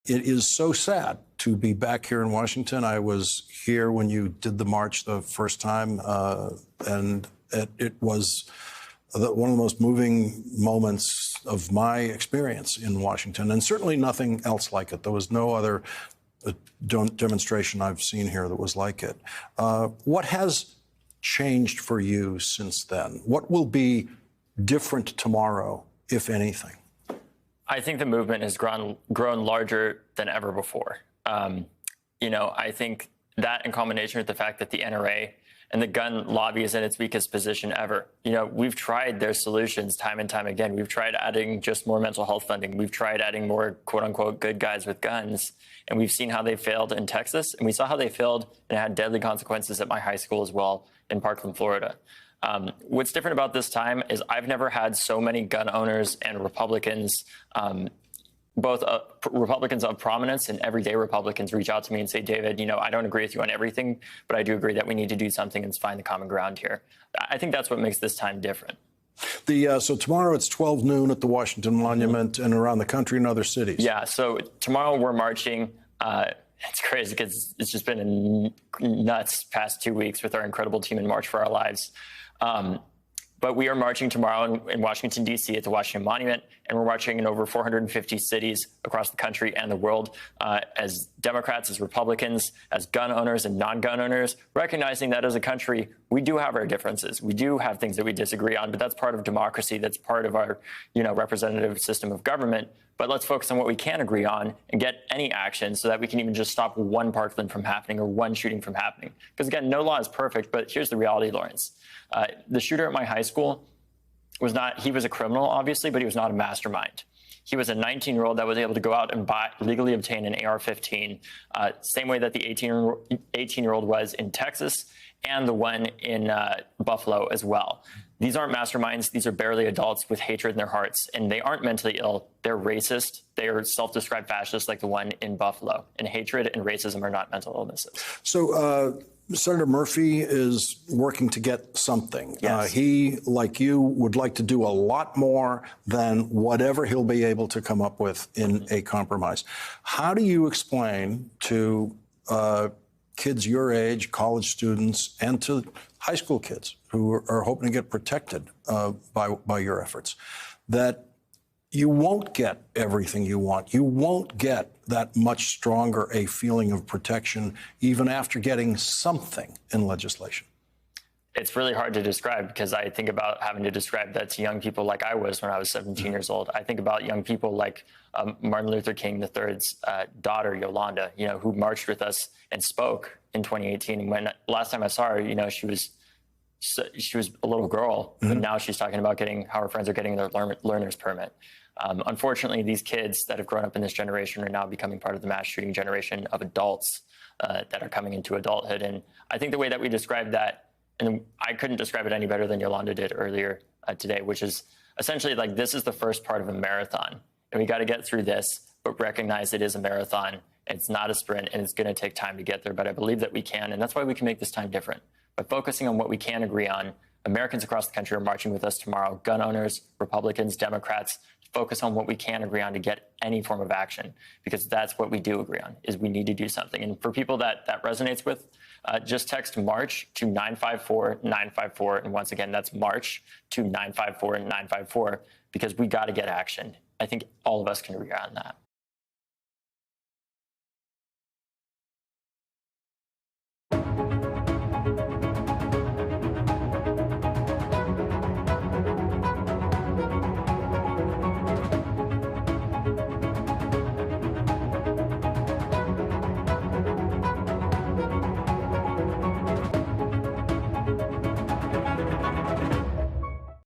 it is so sad to be back here in Washington. I was here when you did the march the first time, and it was one of the most moving moments of my experience in Washington, and certainly nothing else like it. There was no other demonstration I've seen here that was like it. What has changed for you since then? What will be different tomorrow, if anything? I think the movement has grown larger than ever before. I think that in combination with the fact that the NRA and the gun lobby is in its weakest position ever. We've tried their solutions time and time again. We've tried adding just more mental health funding. We've tried adding more quote unquote good guys with guns. And we've seen how they failed in Texas. And we saw how they failed and had deadly consequences at my high school as well in Parkland, Florida. What's different about this time is I've never had so many gun owners and Republicans, both Republicans of prominence and everyday Republicans, reach out to me and say, David, I don't agree with you on everything, but I do agree that we need to do something and find the common ground here. I think that's what makes this time different. So tomorrow it's 12 noon at the Washington Monument and around the country and other cities. Yeah, so tomorrow we're marching. It's crazy because it's just been a nuts past 2 weeks with our incredible team in March for Our Lives. But we are marching tomorrow in Washington, D.C. at the Washington Monument, and we're marching in over 450 cities across the country and the world as Democrats, as Republicans, as gun owners and non-gun owners, recognizing that as a country, we do have our differences. We do have things that we disagree on, but that's part of democracy. That's part of our, representative system of government. But let's focus on what we can agree on and get any action so that we can even just stop one Parkland from happening or one shooting from happening. Because again, no law is perfect, but here's the reality, Lawrence. The shooter at my high school he was a criminal, obviously, but he was not a mastermind. He was a 19-year-old that was able to go out and legally obtain an AR-15, same way that the 18-year-old was in Texas and the one in Buffalo as well. These aren't masterminds. These are barely adults with hatred in their hearts, and they aren't mentally ill. They're racist. They are self-described fascists like the one in Buffalo, and hatred and racism are not mental illnesses. So Senator Murphy is working to get something. Yes. He, like you, would like to do a lot more than whatever he'll be able to come up with in a compromise. How do you explain to kids your age, college students, and to high school kids who are hoping to get protected by your efforts, that you won't get everything you want? You won't get that much stronger a feeling of protection even after getting something in legislation. It's really hard to describe because I think about having to describe that to young people like I was when I was 17 years old. I think about young people like Martin Luther King III's daughter, Yolanda, who marched with us and spoke in 2018. When last time I saw her, she was a little girl, but now she's talking about how her friends are getting their learner's permit. Unfortunately, these kids that have grown up in this generation are now becoming part of the mass shooting generation of adults that are coming into adulthood. And I think the way that we describe that, and I couldn't describe it any better than Yolanda did earlier today, which is essentially like this is the first part of a marathon. And we got to get through this, but recognize it is a marathon. It's not a sprint, and it's going to take time to get there. But I believe that we can, and that's why we can make this time different. By focusing on what we can agree on, Americans across the country are marching with us tomorrow. Gun owners, Republicans, Democrats, focus on what we can agree on to get any form of action, because that's what we do agree on, is we need to do something. And for people that resonates with, just text MARCH to 954-954. And once again, that's MARCH to 954-954, because we got to get action. I think all of us can agree on that.